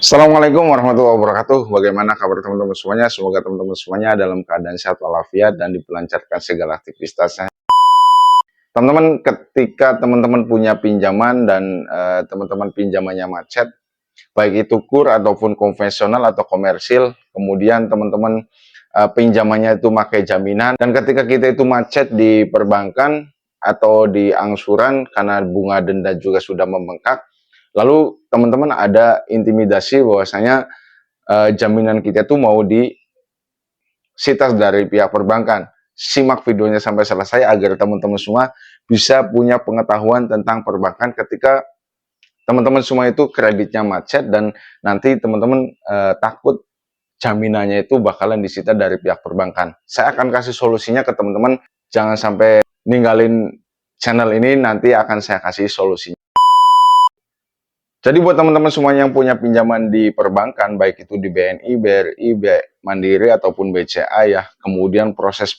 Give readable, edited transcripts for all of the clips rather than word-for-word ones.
Assalamualaikum warahmatullahi wabarakatuh. Bagaimana kabar teman-teman semuanya? Semoga teman-teman semuanya dalam keadaan sehat walafiat dan dilancarkan segala aktivitasnya. Teman-teman, ketika teman-teman punya pinjaman dan teman-teman pinjamannya macet, baik itu kur ataupun konvensional atau komersil, kemudian teman-teman pinjamannya itu pakai jaminan, dan ketika kita itu macet di perbankan atau di angsuran karena bunga denda juga sudah membengkak, lalu teman-teman ada intimidasi bahwasanya jaminan kita itu mau disita dari pihak perbankan. Simak videonya sampai selesai agar teman-teman semua bisa punya pengetahuan tentang perbankan ketika teman-teman semua itu kreditnya macet dan nanti teman-teman takut jaminannya itu bakalan disita dari pihak perbankan. Saya akan kasih solusinya ke teman-teman, jangan sampai ninggalin channel ini, nanti akan saya kasih solusinya. Jadi buat teman-teman semuanya yang punya pinjaman di perbankan, baik itu di BNI, BRI, Mandiri, ataupun BCA ya, kemudian proses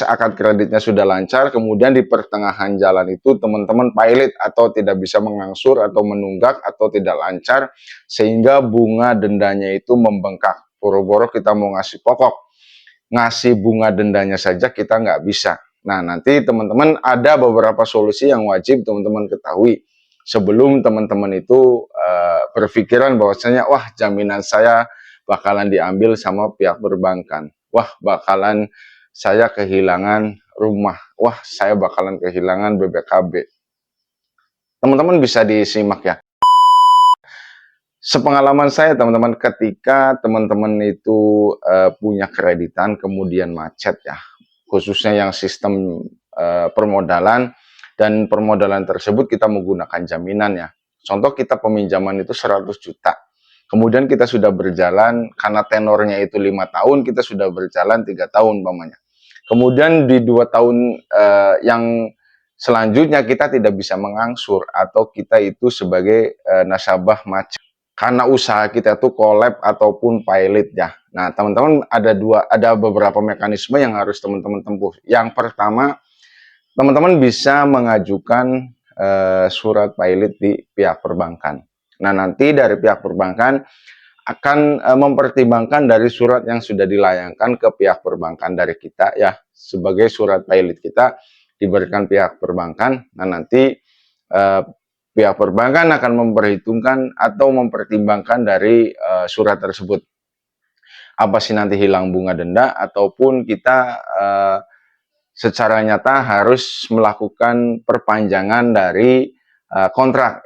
akad kreditnya sudah lancar, kemudian di pertengahan jalan itu teman-teman pilot atau tidak bisa mengangsur atau menunggak atau tidak lancar, sehingga bunga dendanya itu membengkak. Boro-boro kita mau ngasih pokok, ngasih bunga dendanya saja kita nggak bisa. Nah, nanti teman-teman ada beberapa solusi yang wajib teman-teman ketahui sebelum teman-teman itu berpikiran bahwasanya wah jaminan saya bakalan diambil sama pihak perbankan, wah bakalan saya kehilangan rumah, wah saya bakalan kehilangan BPKB. Teman-teman bisa disimak ya. Sepengalaman saya teman-teman, ketika teman-teman itu punya kreditan kemudian macet ya, khususnya yang sistem permodalan, dan permodalan tersebut kita menggunakan jaminan ya. Contoh kita peminjaman itu 100 juta. Kemudian kita sudah berjalan, karena tenornya itu 5 tahun, kita sudah berjalan 3 tahun umpamanya. Kemudian di 2 tahun yang selanjutnya kita tidak bisa mengangsur atau kita itu sebagai nasabah macet. Karena usaha kita tuh collab ataupun pilot ya. Nah, teman-teman ada beberapa mekanisme yang harus teman-teman tempuh. Yang pertama, teman-teman bisa mengajukan surat pilot di pihak perbankan. Nah, nanti dari pihak perbankan akan mempertimbangkan dari surat yang sudah dilayangkan ke pihak perbankan dari kita ya, sebagai surat pilot kita diberikan pihak perbankan. Nah, nanti pihak perbankan akan memperhitungkan atau mempertimbangkan dari surat tersebut. Apa sih nanti hilang bunga denda ataupun kita secara nyata harus melakukan perpanjangan dari kontrak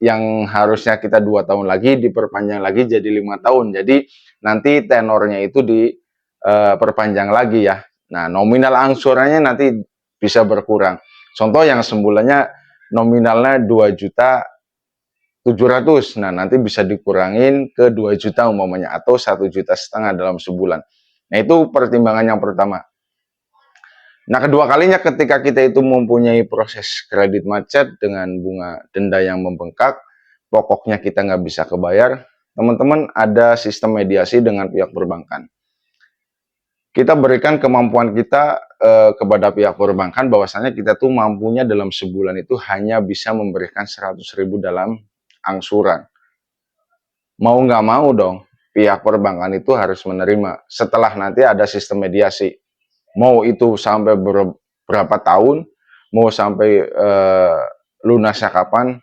yang harusnya kita 2 tahun lagi diperpanjang lagi jadi 5 tahun. Jadi nanti tenornya itu diperpanjang lagi ya. Nah, nominal angsurannya nanti bisa berkurang. Contoh yang sembulannya nominalnya 2.700.000. Nah, nanti bisa dikurangin ke 2 juta umpamanya atau 1,5 juta dalam sebulan. Nah, itu pertimbangan yang pertama. Nah, kedua kalinya ketika kita itu mempunyai proses kredit macet dengan bunga denda yang membengkak, pokoknya kita nggak bisa kebayar, teman-teman ada sistem mediasi dengan pihak perbankan. Kita berikan kemampuan kita kepada pihak perbankan bahwasanya kita tuh mampunya dalam sebulan itu hanya bisa memberikan 100.000 dalam angsuran. Mau nggak mau dong, pihak perbankan itu harus menerima setelah nanti ada sistem mediasi. Mau itu sampai berapa tahun, mau sampai lunasnya kapan,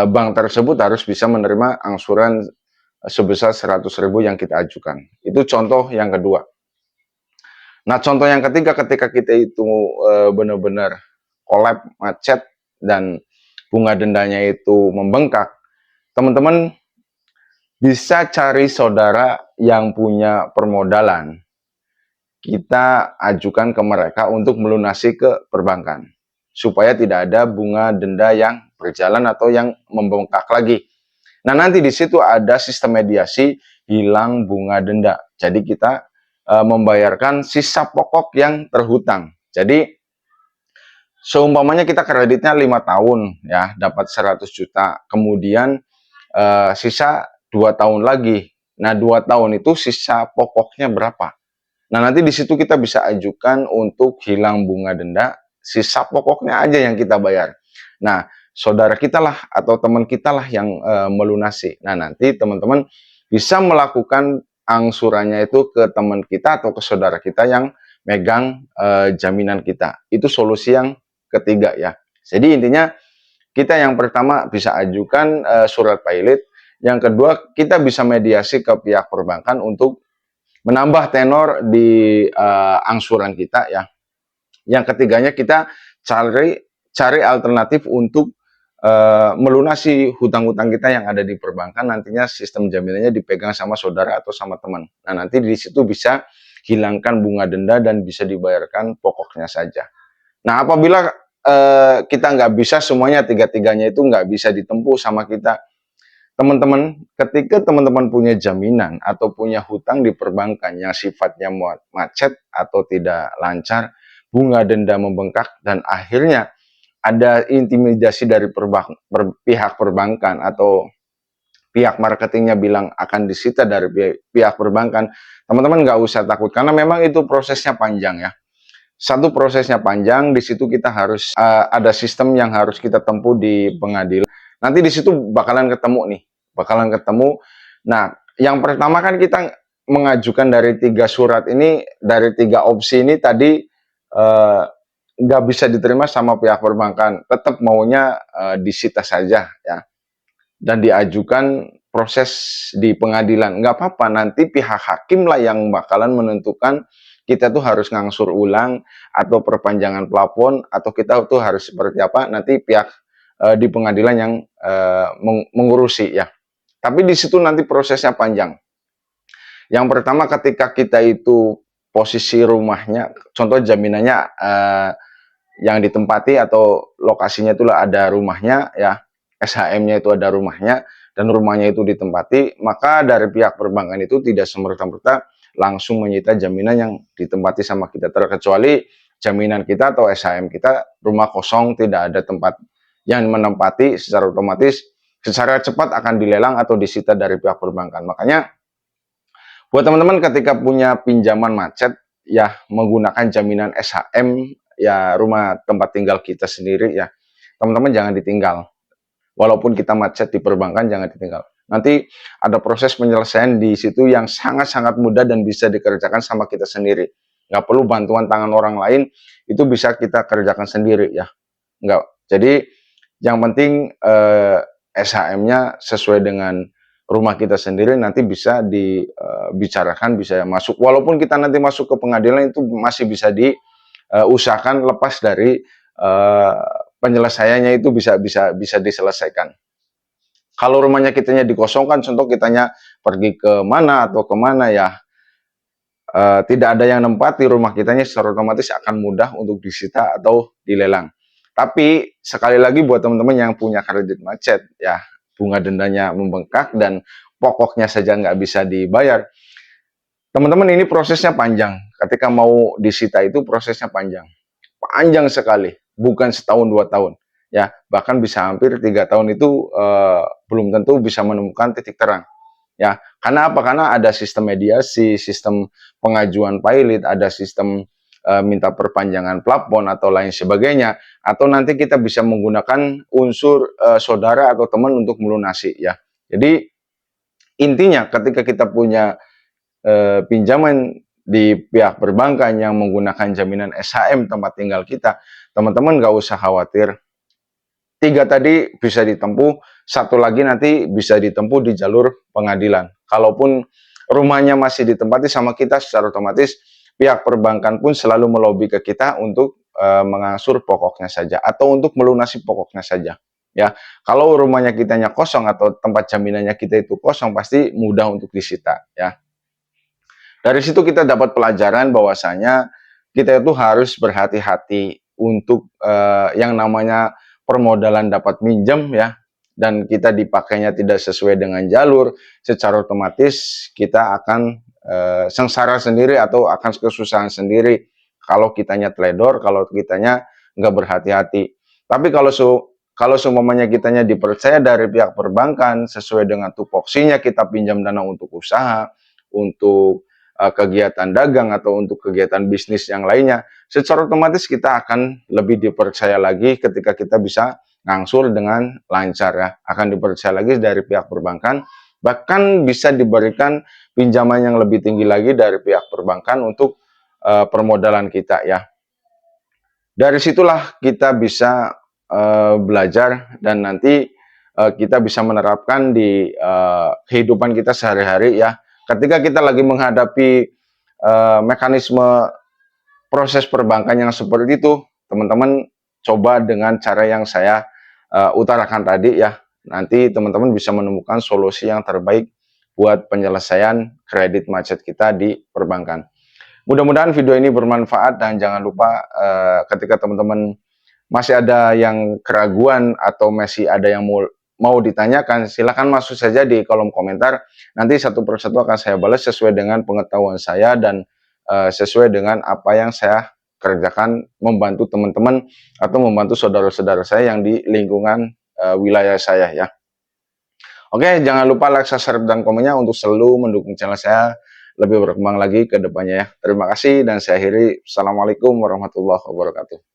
bank tersebut harus bisa menerima angsuran sebesar 100.000 yang kita ajukan. Itu contoh yang kedua. Nah, contoh yang ketiga, ketika kita itu benar-benar collab macet dan bunga dendanya itu membengkak, teman-teman bisa cari saudara yang punya permodalan. Kita ajukan ke mereka untuk melunasi ke perbankan supaya tidak ada bunga denda yang berjalan atau yang membengkak lagi. Nah, nanti di situ ada sistem mediasi hilang bunga denda. Jadi kita membayarkan sisa pokok yang terhutang. Jadi seumpamanya kita kreditnya 5 tahun ya, dapat 100 juta. Kemudian sisa 2 tahun lagi. Nah, 2 tahun itu sisa pokoknya berapa? Nah, nanti di situ kita bisa ajukan untuk hilang bunga denda, sisa pokoknya aja yang kita bayar. Nah, saudara kita lah atau teman kita lah yang melunasi. Nah, nanti teman-teman bisa melakukan angsurannya itu ke teman kita atau ke saudara kita yang megang jaminan kita. Itu solusi yang ketiga ya. Jadi intinya kita yang pertama bisa ajukan surat pilot, yang kedua kita bisa mediasi ke pihak perbankan untuk menambah tenor di angsuran kita ya. Yang ketiganya kita cari alternatif untuk melunasi hutang-hutang kita yang ada di perbankan, nantinya sistem jaminannya dipegang sama saudara atau sama teman. Nah, nanti di situ bisa hilangkan bunga denda dan bisa dibayarkan pokoknya saja. Nah, apabila kita nggak bisa semuanya, tiga-tiganya itu nggak bisa ditempuh sama kita, teman-teman, ketika teman-teman punya jaminan atau punya hutang di perbankan yang sifatnya macet atau tidak lancar, bunga denda membengkak, dan akhirnya ada intimidasi dari pihak perbankan atau pihak marketingnya bilang akan disita dari pihak perbankan, teman-teman nggak usah takut karena memang itu prosesnya panjang ya. Satu prosesnya panjang, di situ kita harus ada sistem yang harus kita tempuh di pengadilan. Nanti di situ bakalan ketemu nih, bakalan ketemu. Nah, yang pertama kan kita mengajukan dari 3 surat ini, dari 3 opsi ini tadi nggak bisa diterima sama pihak perbankan, tetap maunya disita saja ya, dan diajukan proses di pengadilan. Nggak apa-apa, nanti pihak hakim lah yang bakalan menentukan kita tuh harus ngangsur ulang atau perpanjangan plafon atau kita tuh harus seperti apa, nanti pihak di pengadilan yang mengurusi ya. Tapi di situ nanti prosesnya panjang. Yang pertama ketika kita itu posisi rumahnya, contoh jaminannya yang ditempati atau lokasinya itulah ada rumahnya ya, SHM-nya itu ada rumahnya dan rumahnya itu ditempati, maka dari pihak perbankan itu tidak semerta-merta langsung menyita jaminan yang ditempati sama kita, terkecuali jaminan kita atau SHM kita rumah kosong tidak ada tempat yang menempati, secara otomatis secara cepat akan dilelang atau disita dari pihak perbankan. Makanya buat teman-teman ketika punya pinjaman macet ya, menggunakan jaminan SHM ya, rumah tempat tinggal kita sendiri ya, teman-teman jangan ditinggal. Walaupun kita macet di perbankan, jangan ditinggal. Nanti ada proses penyelesaian di situ yang sangat-sangat mudah dan bisa dikerjakan sama kita sendiri. Nggak perlu bantuan tangan orang lain, itu bisa kita kerjakan sendiri ya. Nggak. Jadi yang penting SHM-nya sesuai dengan rumah kita sendiri, nanti bisa dibicarakan, bisa masuk. Walaupun kita nanti masuk ke pengadilan, itu masih bisa diusahakan lepas dari penyelesaiannya, itu bisa diselesaikan. Kalau rumahnya kitanya dikosongkan, contoh kitanya pergi ke mana atau kemana ya, tidak ada yang nempati rumah kitanya, secara otomatis akan mudah untuk disita atau dilelang. Tapi sekali lagi buat teman-teman yang punya kredit macet ya, bunga dendanya membengkak dan pokoknya saja nggak bisa dibayar, teman-teman ini prosesnya panjang. Ketika mau disita itu prosesnya panjang sekali, bukan setahun 2 tahun ya, bahkan bisa hampir 3 tahun. Itu belum tentu bisa menemukan titik terang ya. Karena apa? Karena ada sistem mediasi, sistem pengajuan pilot, ada sistem minta perpanjangan plafon atau lain sebagainya, atau nanti kita bisa menggunakan unsur saudara atau teman untuk melunasi ya. Jadi intinya ketika kita punya pinjaman di pihak perbankan yang menggunakan jaminan SHM tempat tinggal kita, teman-teman nggak usah khawatir. 3 tadi bisa ditempuh, satu lagi nanti bisa ditempuh di jalur pengadilan. Kalaupun rumahnya masih ditempati sama kita, secara otomatis pihak perbankan pun selalu melobi ke kita untuk mengangsur pokoknya saja atau untuk melunasi pokoknya saja ya. Kalau rumahnya kitanya kosong atau tempat jaminannya kita itu kosong, pasti mudah untuk disita ya. Dari situ kita dapat pelajaran bahwasanya kita itu harus berhati-hati untuk yang namanya permodalan dapat minjem ya, dan kita dipakainya tidak sesuai dengan jalur, secara otomatis kita akan sengsara sendiri atau akan kesusahan sendiri kalau kitanya teledor, kalau kitanya nggak berhati-hati. Tapi kalau seumpamanya kitanya dipercaya dari pihak perbankan sesuai dengan tupoksinya, kita pinjam dana untuk usaha, untuk kegiatan dagang atau untuk kegiatan bisnis yang lainnya, secara otomatis kita akan lebih dipercaya lagi ketika kita bisa ngangsur dengan lancar ya, akan dipercaya lagi dari pihak perbankan, bahkan bisa diberikan pinjaman yang lebih tinggi lagi dari pihak perbankan untuk permodalan kita ya. Dari situlah kita bisa belajar dan nanti kita bisa menerapkan di kehidupan kita sehari-hari ya. Ketika kita lagi menghadapi mekanisme proses perbankan yang seperti itu, teman-teman coba dengan cara yang saya utarakan tadi ya. Nanti teman-teman bisa menemukan solusi yang terbaik buat penyelesaian kredit macet kita di perbankan. Mudah-mudahan video ini bermanfaat dan jangan lupa ketika teman-teman masih ada yang keraguan atau masih ada yang mau ditanyakan, silahkan masuk saja di kolom komentar. Nanti satu persatu akan saya balas sesuai dengan pengetahuan saya dan sesuai dengan apa yang saya kerjakan membantu teman-teman atau membantu saudara-saudara saya yang di lingkungan wilayah saya ya. Oke, jangan lupa like, subscribe, dan komennya untuk selalu mendukung channel saya lebih berkembang lagi ke depannya ya. Terima kasih dan saya akhiri. Assalamualaikum warahmatullahi wabarakatuh.